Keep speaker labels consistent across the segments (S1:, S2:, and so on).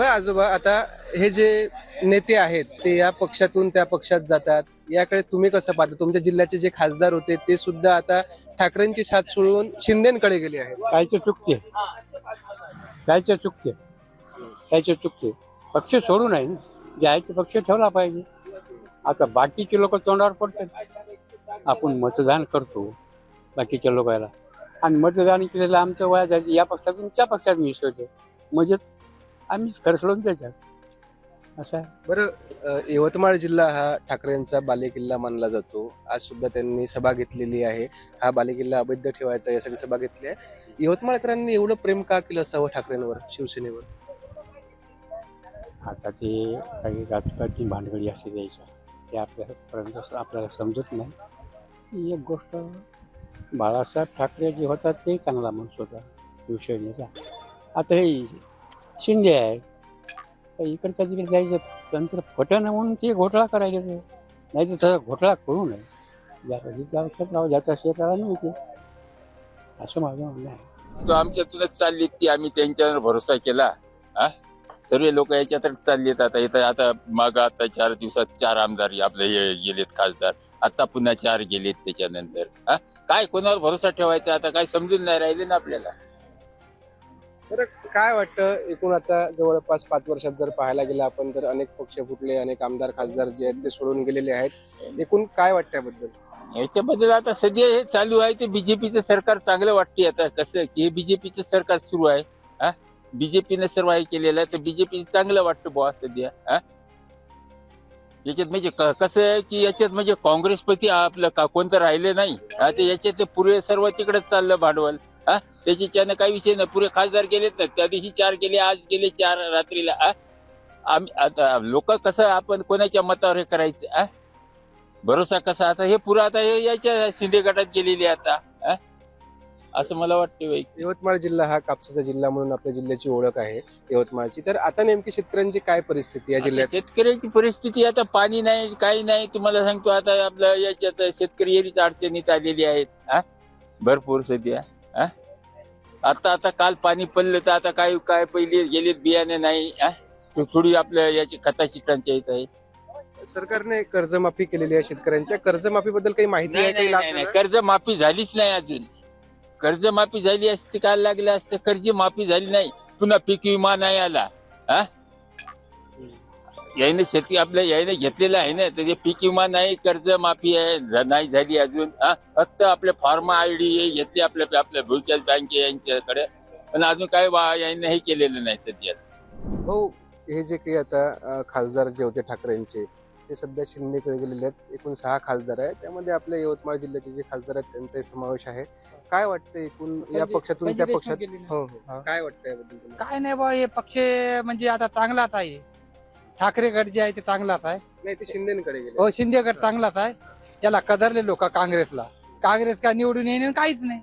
S1: बरं आजोबा, आता हे जे नेते आहेत ते या पक्षातून त्या पक्षात जातात, याकडे तुम्ही कसं पाहता? तुमच्या जिल्ह्याचे जे खासदार होते ते सुद्धा आता ठाकरेंची साथ सोडून शिंदेकडे गेले आहेत.
S2: कायचे चुकते कायचे चुकते कायचे चुकते पक्ष सोडू नये ना. जायचे पक्ष ठेवला पाहिजे. आता बाकीचे लोक तोंडावर पडतात. आपण मतदान करतो बाकीच्या लोकांना, आणि मतदान केलेलं आमचं वया जायचं या पक्षातून त्या पक्षात मिसळतो, म्हणजे आम्हीच खरं सोडून त्याच्यात असं आहे.
S1: बरं, यवतमाळ जिल्हा हा ठाकरेंचा बालेकिल्ला मानला जातो. आज सुद्धा त्यांनी सभा घेतलेली आहे. हा बालेकिल्ला अवैध ठेवायचा यासाठी सभा घेतली आहे. यवतमाळकरांनी एवढं प्रेम का केलं असावं ठाकरेंवर, शिवसेनेवर?
S2: आता ते काही राजकारणी भानगडी असे द्यायच्या ते आपल्यापर्यंत आपल्याला समजत नाही. ही एक गोष्ट, बाळासाहेब ठाकरे जे होता ते चांगला माणूस होता शिवसेनेचा. आता हे शिंदे आहे, तर इकडच्या तिकडे जायचं तंत्र फटणं म्हणून ते घोटाळा करायचे. नाही तर तसा घोटाळा करू नये. ज्याच्या लक्षात राहावं, ज्याच्या शेताला नव्हते, असं माझं म्हणणं आहे.
S3: तो आमच्यातूनच चालली ती, आम्ही त्यांच्यावर भरोसा केला. सर्व लोक याच्यातच चाललेत. आता माग आता 4 दिवसात 4 आमदार आपले गेलेत, खासदार. आता पुन्हा 4 गेलेत त्याच्यानंतर. काय कोणावर भरोसा ठेवायचा आता काय समजून नाही राहिले ना आपल्याला.
S1: बरं, काय वाटतं एकूण आता जवळपास 5 वर्षात जर पाहायला गेलं आपण, तर अनेक पक्ष फुटले, अनेक आमदार खासदार जे आहेत ते सोडून गेलेले आहेत. एकूण काय वाटतं याबद्दल?
S3: याच्याबद्दल आता सध्या हे चालू आहे ते बीजेपीचं सरकार चांगलं वाटते. आता कसं की हे बीजेपीचं सरकार सुरू आहे. बीजेपीने सर्व हे केलेलं आहे, तर बीजेपी चांगलं वाटतं बुवा सध्या. याच्यात म्हणजे कसं आहे की याच्यात म्हणजे काँग्रेसपती आपलं कोणतं राहिलं नाही. ते याच्यातले पुरे सर्व तिकडेच चाललं भांडवल. त्याच्यानं काही विषय नाही. पुरे खासदार गेलेत ना, त्या दिवशी 4 गेले, आज गेले 4 रात्रीला. आम्ही आता लोक कसं आपण कोणाच्या मतावर हे करायचं, भरोसा कसा? आता हे पुरं आता हे याच्या शिंदे गटात गेलेले आता, असं मला वाटतं.
S1: यवतमाळ जिल्हा हा कापसाचा जिल्हा म्हणून आपल्या जिल्ह्याची ओळख आहे यवतमाळची. तर आता नेमकी शेतकऱ्यांची काय परिस्थिती या जिल्ह्यात?
S3: शेतकऱ्याची परिस्थिती आता पाणी नाही, काही नाही. तुम्हाला सांगतो आता आपल्या याच्यात शेतकरी एरीच अडचणीत आलेली आहेत भरपूर सध्या. आता काल पाणी पडलं तर आता काय पहिले गेले बियाणे नाही. थोडी आपल्या याची खताची टंचाई आहे.
S1: सरकारने कर्जमाफी केलेली आहे शेतकऱ्यांच्या. कर्जमाफीबद्दल काही माहिती आहे? काही लाभ
S3: नाही,
S1: झाला?
S3: कर्जमाफी झालीच नाही अजून. कर्जमाफी झाली असती काय लागलं असतं. कर्जमाफी झाली नाही. पुन्हा पीक विमा नाही आला. याने शेती आपल्या याने घेतलेलं आहे ना, तर पीक विमा नाही, कर्जमाफी आहे नाही झाली अजून. फक्त आपले फार्मा आयडी घेतली आपल्या भूविकास बँके यांच्याकडे, पण अजून काय याने हे केलेलं नाही सध्याच.
S1: हो, हे जे काही आता खासदार जे होते ठाकरेंचे ते सध्या शिंदेकडे गेलेले आहेत. एकूण 6 खासदार आहेत, त्यामध्ये आपल्या यवतमाळ जिल्ह्याचे जे खासदार आहेत त्यांचाही समावेश आहे. काय वाटतं एकूण या पक्षातून त्या पक्षात? हो, काय वाटतं याबद्दल तुम्हाला?
S4: काय नाही बा, हे पक्ष म्हणजे आता चांगलाच आहे. ठाकरे गट जे आहे ते चांगलाच आहे.
S1: नाही, ते शिंदेकडे गेले.
S4: हो, शिंदे गट चांगलाच आहे. याला कदरले लोक काँग्रेसला. काँग्रेस का निवडून येणे काहीच नाही.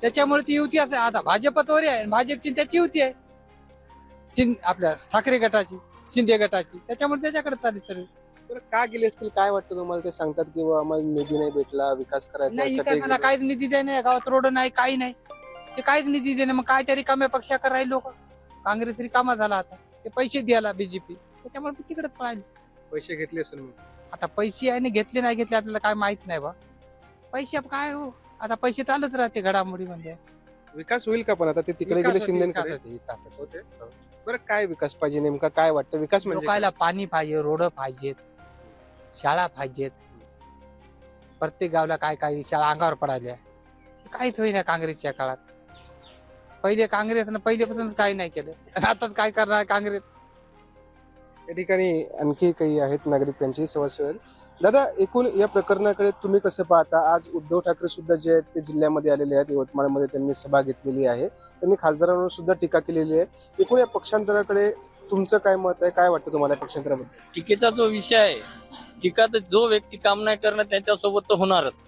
S4: त्याच्यामुळे ती युती आहे. आता भाजपवर आहे, भाजपची त्याची युती आहे आपल्या ठाकरे गटाची, शिंदे गटाची. त्याच्यामुळे त्याच्याकडे चालेल सर्व.
S1: बरं, का गेले असतील काय वाटतं तुम्हाला? ते सांगतात की आम्हाला निधी नाही भेटला, विकास करायचा
S4: नाही, विकासाला काहीच निधी देणे, गावात रोड नाही, काही नाही. ते काहीच निधी देणे. मग काय तरी रिकाम्या पक्षाकडे राहील लोक. काँग्रेस रिकामा झाला आता. ते पैसे द्यायला बीजेपी, त्याच्यामुळे तिकडेच पळायचे.
S1: पैसे घेतले असेल मग.
S4: आता पैसे आहे घेतले नाही घेतले आपल्याला काय माहित नाही बा. पैसे काय हो, आता पैसे चालूच राहते घडामोडी म्हणजे.
S1: विकास होईल का पण आता ते तिकडे गेले शिंदेकडे? होते. बरं, काय विकास पाहिजे नेमका? काय वाटतं विकास म्हणजे?
S4: लोकायला पाणी पाहिजे, रोड पाहिजेत, शाळा पाहिजेत. प्रत्येक गावला काय काय शाळा अंगावर पडायल्या. काहीच होईना काँग्रेसच्या काळात. पहिले काँग्रेसनं पहिल्यापासूनच काही नाही केलं. आताच काय करणार काँग्रेस?
S1: या ठिकाणी आणखी काही आहेत नागरिक, त्यांची समस्या आहेत. दादा, एकूण या प्रकरणाकडे तुम्ही कसं पाहता? आज उद्धव ठाकरे सुद्धा जे आहेत ते जिल्ह्यामध्ये आलेले आहेत. यवतमाळमध्ये त्यांनी सभा घेतलेली आहे. त्यांनी खासदारांवर सुद्धा टीका केलेली आहे. एकूण या पक्षांतराकडे तुमचं काय मत आहे? काय वाटतं तुम्हाला पक्षांतराबद्दल?
S5: टीकेचा जो विषय आहे, टीका तर जो व्यक्ती काम नाही करणार त्यांच्यासोबत तर होणारच.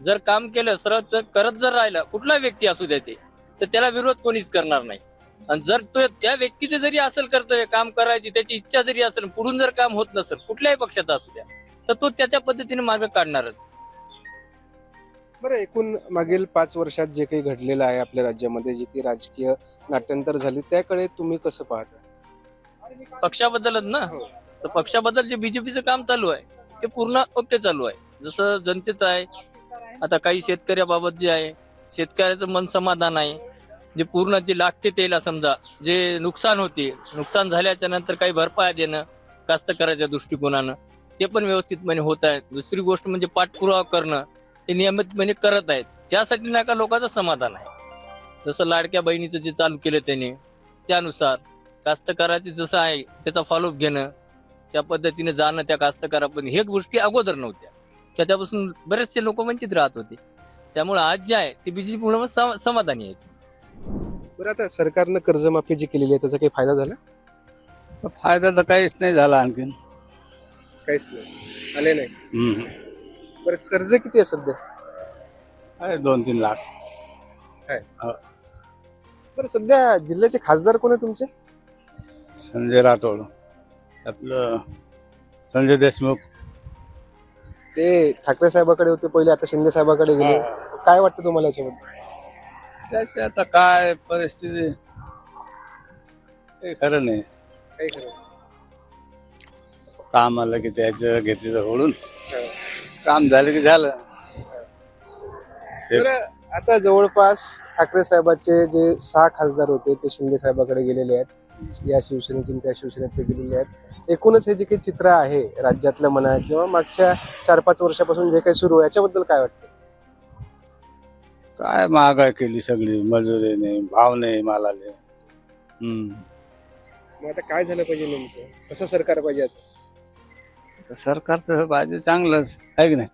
S5: जर काम केलं सरळ जर करत जर राहिला कुठला व्यक्ती असू द्या ते, तर त्याला विरोध कोणीच करणार नाही. आणि जर तो त्या व्यक्तीचे जरी असेल कर्तव्य काम करायची, त्याची इच्छा जरी असेल, पुढून जर काम होत नसेल कुठल्याही पक्षाचा असू द्या, तर तो त्याच्या पद्धतीने मार्ग काढणारच.
S1: बरं, एकूण मागील 5 वर्षात जे काही घडलेलं आहे आपल्या राज्यामध्ये, जी काही राजकीय नाट्यांतर झाली, त्याकडे तुम्ही कसं पाहता?
S5: पक्षाबद्दलच ना.
S1: हो.
S5: तर पक्षाबद्दल जे बीजेपीचं काम चालू आहे ते पूर्ण ओके चालू आहे. जसं जनतेचं आहे, आता काही शेतकऱ्याबाबत जे आहे, शेतकऱ्याचं मन समाधान आहे. जे पूर्ण जे लागते त्याला समजा जे नुकसान होते, नुकसान झाल्याच्या नंतर काही भरपाई देणं कास्तकाराच्या दृष्टिकोनानं, ते पण व्यवस्थितपणे होत आहे. दुसरी गोष्ट म्हणजे पाठपुरावा करणं, ते नियमितपणे करत आहेत. त्यासाठी नाही का लोकांचं समाधान आहे. जसं लाडक्या बहिणीचं जे चालू केलं त्याने, त्यानुसार कास्तकाराचे जसं आहे त्याचा फॉलोअप घेणं, त्या पद्धतीने जाणं त्या कास्तकारापर्यंत, हे गोष्टी अगोदर नव्हत्या. त्याच्यापासून बरेचसे लोक वंचित राहत होते. त्यामुळे आज जे आहे ते बीजेपीमुळे समाधानी आहे.
S1: बरं, आता सरकारनं कर्जमाफी जी केलेली आहे त्याचा काही फायदा झाला?
S6: फायदा तर काहीच नाही झाला आणखीन.
S1: काहीच नाही, आले नाही. बरं, कर्ज किती आहे सध्या?
S6: अरे 2-3 लाख.
S1: बरं, सध्या जिल्ह्याचे खासदार कोण आहे तुमचे?
S6: संजय राठोड, आपलं संजय देशमुख.
S1: ते ठाकरे साहेबाकडे होते पहिले, आता शिंदे साहेबाकडे गेले. काय वाटतं तुम्हाला याच्याबद्दल?
S6: त्याची आता काय परिस्थिती काही खरं नाही.
S1: काही खरं नाही.
S6: काम आलं की त्याचं घेतलं ओढून, काम झालं की झालं.
S1: बरं, आता जवळपास ठाकरे साहेबाचे जे 6 खासदार होते ते शिंदे साहेबाकडे गेलेले आहेत. या शिवसेनेतून त्या शिवसेनेत ते गेलेले आहेत. एकूणच हे जे काही चित्र आहे राज्यातलं म्हणा किंवा मागच्या 4-5 वर्षापासून जे काही सुरू आहे, याच्याबद्दल काय वाटतं?
S6: काय महागाई केली सगळी, मजुरी नाही, भाव नाही मालाले.
S1: मग आता काय झालं पाहिजे नेमकं? कसं सरकार पाहिजे आता?
S6: तर सरकार तर पाहिजे चांगलंच आहे की नाही.